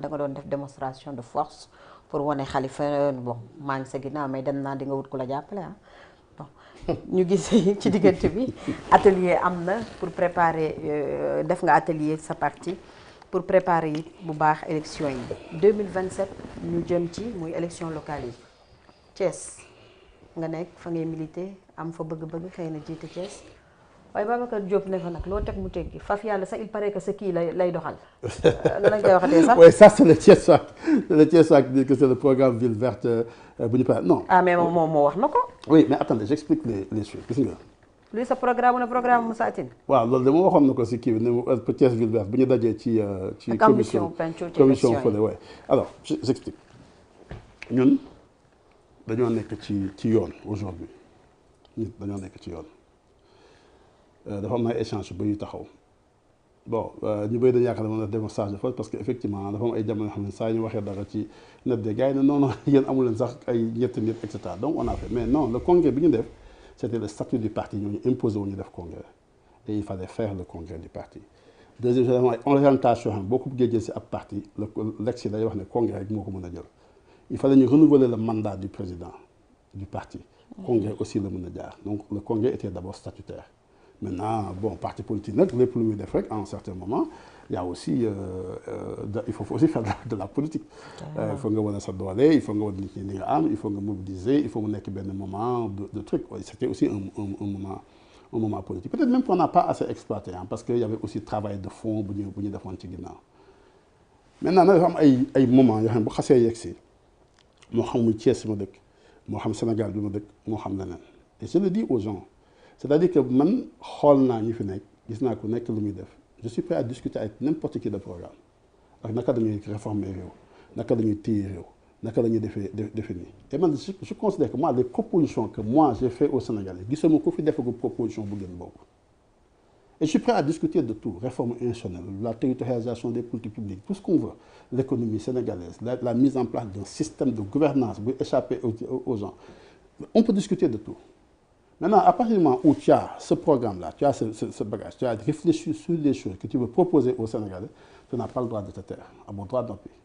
da nga doon def démonstration de force pour wane Khalifa bon maa ngi sa ginnaaw mais dem naa di nga wut ku la jàppale ah bon ñu gis ci diggante bi atelier am na pour préparer def nga atelier sa parti pour préparer it bu baax élection yi 2027 ñu jëm ci muy élection locale yi Thiès nga nekk fa ngay militer am fa bëgg-bëgg xëy na jiite Thiès waaye Babacar Diop ne fa nag loo teg mu teggi faf yàlla sax il paraît que sa kii lay doxal nan lañ koy waxatee sax. oui ça c'est le Thiessois le Thiessois qui dit que c'est le programme ville verte bu ñu paree non. ah mais moom moo wax na ko. oui mais attendez j'explique les choses gis nga. luy sa programme Moussa Tine. waaw loolu de ma waxoon na ko si kii bi ne Thiès ville verte bu ñu dajee ci commission fële ouais alors j'explique ñun dañoo nekk ci yoon aujourd'hui ñun dañoo nekk ci yoon. dafa am ay échange ba yu taxaw bon ñu bëri dañu yaakaar ne mën na démonstration de force parce que effectivement dafa am ay jamono yoo xam ne saa ñu waxee dara ci net de gars yi ne non non yéen amu leen sax ay ñetti nit et cetera donc on a fait mais non le congrès bi ñu def c'était le statut du parti ñoo ñu imposé wu ñu def congrès et il fallait faire le congrès du parti deuxième chose dafa am ay orientation xam boo ko bëggee jël si ab parti l'ex yi day wax ne congrès rek moo ko mën a jël il fallait ñu renouveler le mandat du président du parti congrès aussi la mën a jaar donc le congrès était d'abord statutaire. Maintenant, bon, parti politique, les plus de frais, à un certain moment, il y a aussi, il faut aussi faire de la politique. Il faut que ça doit aller, il faut que il faut mobiliser, il faut qu'il y ait un moment de trucs. C'était aussi un moment politique. Peut-être même qu'on n'a pas assez exploité, hein, parce qu'il y avait aussi travail de fond, maintenant, il y a des moments, il y a des moments, Sénégal, et je le dis aux gens, c'est-à-dire que man xool naa ñu fi nekk gis naa ko nekk lu muy def je suis prêt à discuter avec n'importe qui de programme ak naka dañuy réformer réew naka dañuy téye réew naka la ñuy defee nii et man je considère que moi les propositions que moi j'ai fait au Sénégalais gisuma ko fi defagu proposition bu gën boobu et je suis prêt à discuter de tout réforme institutionnelle la territorialisation des politiques publiques tout ce qu'on veut l'économie sénégalaise la mise en place d'un système de gouvernance bu échapper aux gens on peut discuter de tout. Maintenant, à partir du moment où tu as ce programme-là, tu as ce bagage, tu as réfléchi sur des choses que tu veux proposer aux Sénégalais, tu n'as pas le droit de te taire, à mon droit d'opinion.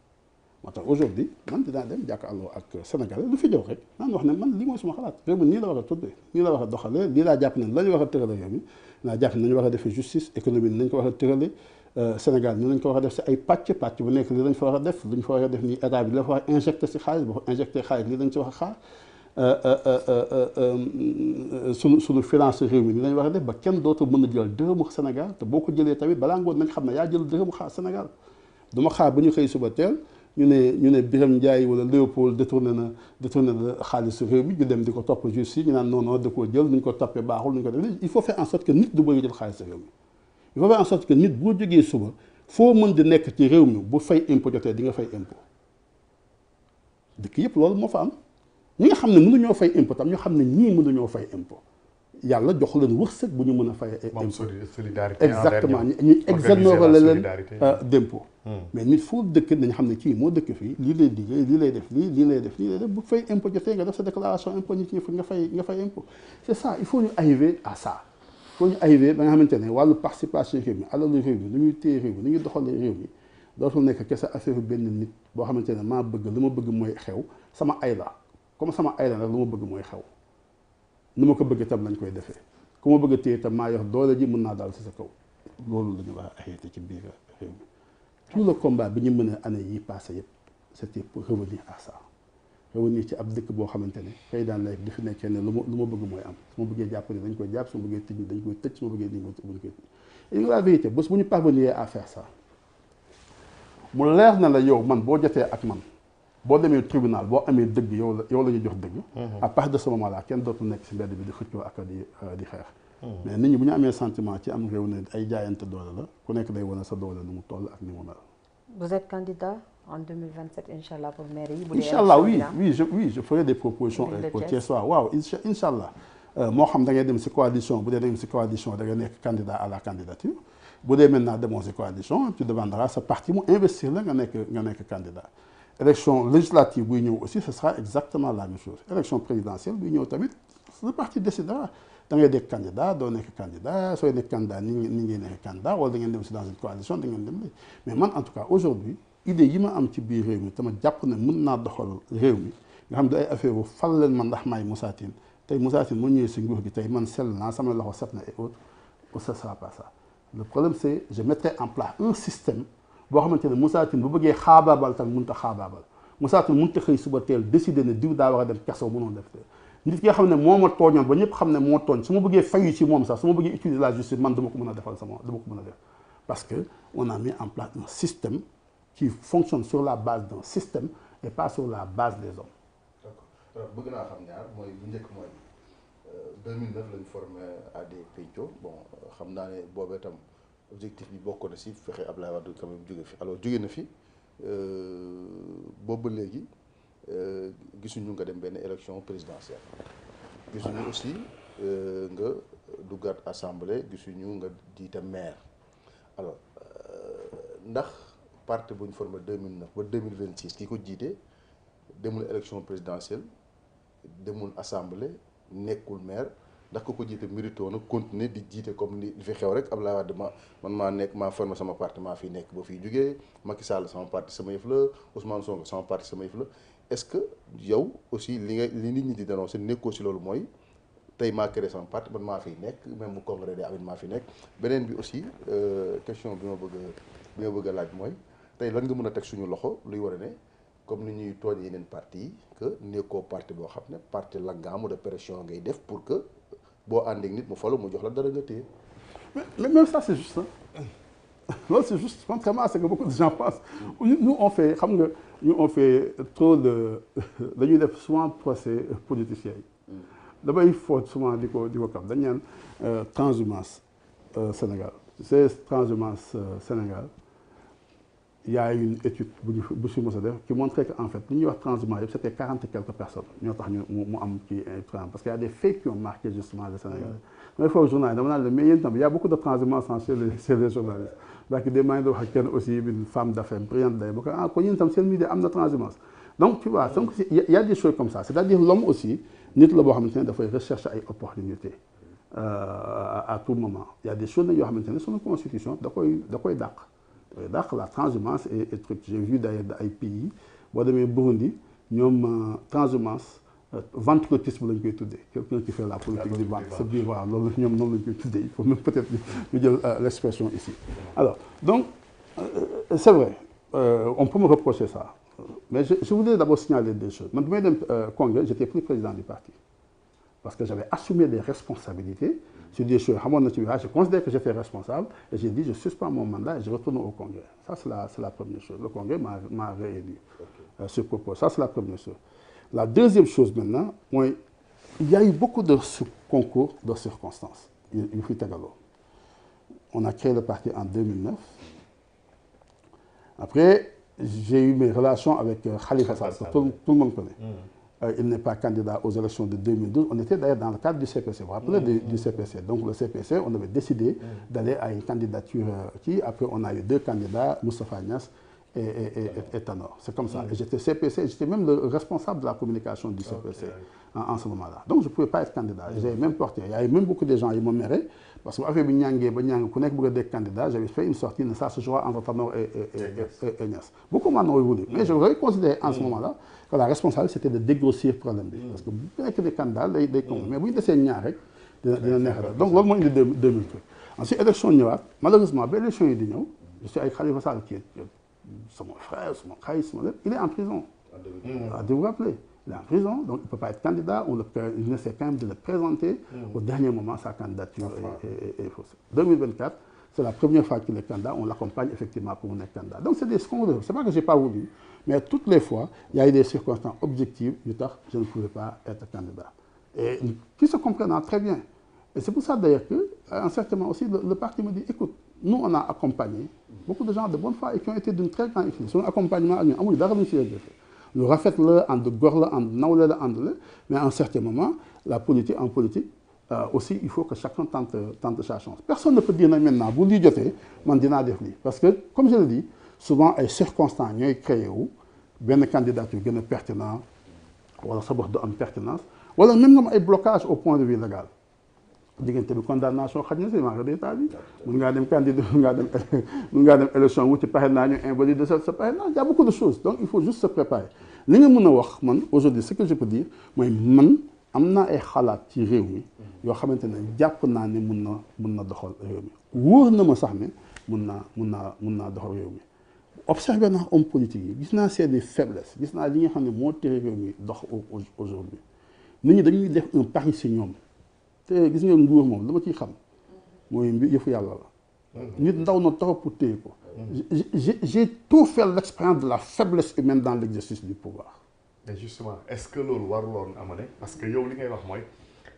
Aujourd'hui, man dinaa dem jàkkaarloo ak Sénégalais lu fi jox rek naan wax ne man lii mooy suma xalaat réew mi nii la war a tuddee nii la war a doxalee lii laa jàpp ne la ñu war a tëralee réew mi naa jàpp ne nañu war a defee justice économie ni nañu ko war a tëralee Sénégal ni nañu ko war a def si ay pàcc bu nekk lii lañ fa war a def lu ñu fa war a def nii état bi la fa war a injecté si xaalis boo injecté xaalis lii lañ si wax a xaar sunu finance réew mi ni lañ war a def ba kenn dootu mën a jël dërëmu Sénégal te boo ko jëlee tamit balaa ngoon nañ xam ne yaa jël dërëmu Sénégal du ma xaar ba ñu xëy suba teel ñu ne Birame Ndiaye wala Léopold détourné na xaalisu réew mi ñu dem di ko topp justice ñu naan non da koo jël nu ñu ko toppee baaxul nu ñu ko def il faut faire en sorte que nit du bëgg jël xaalisu réew mi il faut faire en sorte que nit boo jógee suba foo mën di nekk ci réew mi bu fay impôt jotee di nga fay impôt dëkk yëpp loolu moo fa am ñi nga xam ne mënuñoo fay impôt tam ñu xam ne ñii mënuñoo fay impôt yàlla jox leen wërsëg bu ñu mën a fay impôt solidarité exactement ñu exonérer leen d'impôt mais nit foo dëkk nañu xam ne kii moo dëkk fii lii lay liggéey lii lay def lii lay def bu fay impôt jotee nga def sa déclaration impôt ñi ci nga fay impôt c'est ça il faut ñu arriver à ça il faut ñu arriver ba nga xamante ne wàllu participation réew mi alalu réew mi nu ñuy téye réew mi nu ñuy doxalee réew mi dootul nekk kese affaire benn nit boo xamante ne maa bëgg lu ma bëgg mooy xew sama ay la comme sama ay la nag lu ma bëgg mooy xew nu ma ko bëgg itam lañ koy defee ku ma bëgg a téye itam maa yor doole ji mën naa daal ci sa kaw loolu la ñu war a arrêté ci biir réew mi tout le combat bi ñu mën a année yi passé yëpp c'était pour revenir à ça revenir ci ab dëkk boo xamante ne xëy daan lay di fi nekkee ne lu ma bëgg mooy am su ma bëggee jàpp ne dañ koy jàpp su ma bëggee tëj dañ koy tëj su ma bëggee nii buñ koy tëj et la vérité bés bu ñu parvenir à faire ça mu leer na la yow man boo jotee ak man boo demee tribunal boo amee dëgg yow la ñu jox dëgg. à partir de ce moment là kenn dootul nekk si mbedd bi di xëccoo ak di xeex. mais nit ñi bu ñu amee sentiment ci am réew ne ay jaayante doole la ku nekk day wane sa doole nu mu toll ak ni mu mel. Vous êtes candidat en 2027 inchallah pour maire yi. inchallah oui je ferai des propositions au Thiessois waaw inchallah moo xam da ngay dem si coalition bu dee da ngay dem si coalition da ngay nekk candidat à la candidature bu dee maintenant demoo si coalition tu demanderas sa parti mu investir la nga nekk candidat. élection législative buy ñëw aussi ce sera exactement la même chose élection présidentielle buy ñëw tamit le parti décidera da ngay nekk candidat doo nekk candidat sooy nekk candidat ni ngay nekk candidat wala da ngeen dem si dans une coalition da ngeen dem mais man en tout cas aujourd'hui idée yi ma am ci biir réew mi te ma jàpp ne mën naa doxal réew mi nga xam ne ay affaire bu fal leen man ndax maay Moussa Tine tey Moussa Tine moo ñëwee si nguur gi tey man sell naa sama loxo set na et autres ce sera pas ça le problème c'est je mettrai en place un système boo xamante ne Moussa Tine bu bëggee xaabaabal tamit mënut a xaabaabal Moussa Tine mënut a xëy suba teel décider ne diw daa war a dem kaso mënoon def te nit ki nga xam ne moo ma tooñoon ba ñëpp xam ne moo tooñ su ma bëggee fayu ci moom sax su ma bëggee utiliser la justice man dama ko mën a defal sama dama ko mën a def parce que on a mis en place un système qui fonctionne sur la base d'un système et pas sur la base des hommes. D'accord alors bëgg naa xam ñaar mooy bu njëkk mooy 2009 lañ formé AD Pencco bon xam naa ne boobee tam objectif bi bokk na si fexe Abdoulaye Wade quand même jóge fi alors jóge na fi boobu ba léegi gisuñu nga dem benn élection présidentielle gisuñu aussi nga duggaat assemblée gisuñu nga jiite maire alors ndax parti bu ñu formé 2009 ba 2026 ki ko jiite demul élection présidentielle demul assemblée nekkul maire ndax ko jiite mérito na continuer di jiite comme li fi xew rek Abdoulaye Wade man maa nekk maa formé sama parti maa fi nekk ba fiy jógee Macky Sall sama parti sama yëf la Ousmane Sonko sama parti sama yëf la est-ce que yow aussi li nit ñi di dénoncer nekkoo si loolu mooy tey maa créé sama parti man maa fiy nekk même bu congrès de amit maa fi nekk beneen bi aussi question bi ma bëgg a laaj mooy tey lan nga mën a teg suñu loxo luy war a ne comme ni ñuy tooñ yeneen parti yi que nekkoo parti boo xam ne parti langaamu de pression ngay def pour que boo àndeek nit mu falu mu jox la dara nga téye. mais même ça c'est juste hein. Loolu c'est juste contrairement à ce que beaucoup de gens pensent nous on fait xam nga nous on fait trop de dañuy def souvent procès politiciens yi damay foot souvent di ko kam dañu naan transhumance Sénégal c'est transhumance Sénégal il y a une étude bu si mos a def qui montrait que en fait li ñuy wax transhumance yëpp c'était 40 et quelques personnes ñoo tax mu am kii parce qu'il y a des faits qui ont marqué justement le Sénégal mais foofu journal dama naan la mais yéen tam il y a beaucoup de transhumance chez les journalistes donc des maa ngi doon wax ak kenn aussi une femme d'affaires brillante day ba ko kon yéen tam seen milieu am na transhumance donc tu vois donc il y a des choses comme ça c'est-à-dire l'homme aussi nit la boo xamante ne dafay rechercher ay opportunités à tout moment il y a des choses nag yoo xamante ne suñu constitution da koy dàq la transhumance et truc j'ai vu d'ailleurs ay pays boo demee Burundi ñoom transhumance ventriloquisme lañ koy tuddee quelqu'un qui fait la politique du ventre c'est bien voilà loolu ñoom noonu lañ koy tuddee il faut même peut-être ñu jël l'expression ici alors donc c'est vrai on peut me reprocher ça mais je voulais d'abord signaler deux choses man bi may dem congrès j'étais plus président du parti parce que j'avais assumé des responsabilités sur des choses xamoon na ci je considère que j'étais responsable et j'ai dit je suspends mon mandat et je retourne au congrès ça c'est la première chose le congrès m'a réélu ce propos ça c'est la première chose la deuxième chose maintenant mooy il y a eu beaucoup de concours de circonstances yu fi tegaloo on a créé le parti en 2009 après j'ai eu mes relations avec Khalifa Sall que tout le monde connaît il n'est pas candidat aux élections de 2012 on était d'ailleurs dans le cadre du CPC vous vous rappelez du CPC donc le CPC on avait décidé d'aller à une candidature après on a eu deux candidats Moustapha Niasse et Tanor c'est comme ça et j'étais CPC j'étais même le responsable de la communication du CPC en ce moment-là donc je pouvais pas être candidat j'avais même porté il y avait même beaucoup de gens yi ma mere parce que bu affaire bi ñàngee ba ñàng ku nekk bëgg a nekk candidat j'avais fait une sortie ça se jouera entre Tanor et Niasse beaucoup m'en ont voulu mais je considérais en ce moment-là que la responsabilité c'était de dégrossir problème bi parce que bu nekk des candidats day con mais bu ñu desee ñaar rek dina neex donc loolu moo indi 2003 ensuite élection ñëwaat malheureusement ba élection yi di ñëw je suis avec Khalifa Sall qui est c'est mon frère c'est mon xarit il est en prison de vous rappeler il est en prison donc il peut pas être candidat il essaie quand même de le présenter au dernier moment sa candidature est faussée 2024 c'est la première fois qu'il est candidat on l'accompagne effectivement pour être candidat donc c'est des secondes c'est pas que j'ai pas voulu mais toutes les fois il y a eu des circonstances objectives yu tax je ne pouvais pas être candidat et qui se comprennent très bien et c'est pour ça d'ailleurs que à un certain moment aussi le parti me dit écoute nous on a accompagné beaucoup de gens de bonne foi et qui ont été d'une très grande utilité suñu accompagnement ak ñun amuñu dara luñ si def lu rafet la ànd gor la ànd nawle la ànd la mais à un certain moment la politique en politique aussi il faut que chacun tente sa chance personne ne peut dire nag maintenant bu lii jotee man dinaa def lii parce que comme je le dis souvent ay circonstances ñooy créé wu benn candidature gën a pertinent wala sa bopp du am pertinence wala même nga am ay blocage au point de vue légal diggante bi condamnation xaj na si maa ngi d'état bi mun ngaa dem candidat mun ngaa dem élection wuti parrainage ñu invalider sa parrainage y a beaucoup de choses donc il faut juste se préparer li nga mën a wax man aujourd'hui ce que je peux dire mooy man am naa ay xalaat ci réew mi yoo xamante ne jàpp naa ne mun na doxal réew mi wóor na ma sax ne mun naa doxal réew mi observé naa homme politique yi gis naa c'est des faiblesses gis naa li nga xam ne moo tere réew mi dox aujourd'hui nit ñi dañuy def un pari si ñoom te gis nga nguur moom dama ciy xam mooy yëfu yàlla la nit ndaw na trop pour téye ko j'ai tout fait l'expérience de la faiblesse humaine dans l'exercice du pouvoir. mais justement est-ce que loolu waruloon amane parce que yow li ngay wax mooy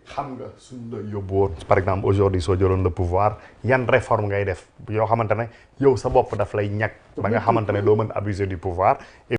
xam nga suñ la yóbbu woon par exemple aujourd'hui soo jëloon le pouvoir yan réforme ngay def yoo xamante ne yow sa bopp daf lay ñàkk ba nga xamante ne doo mën abuser du pouvoir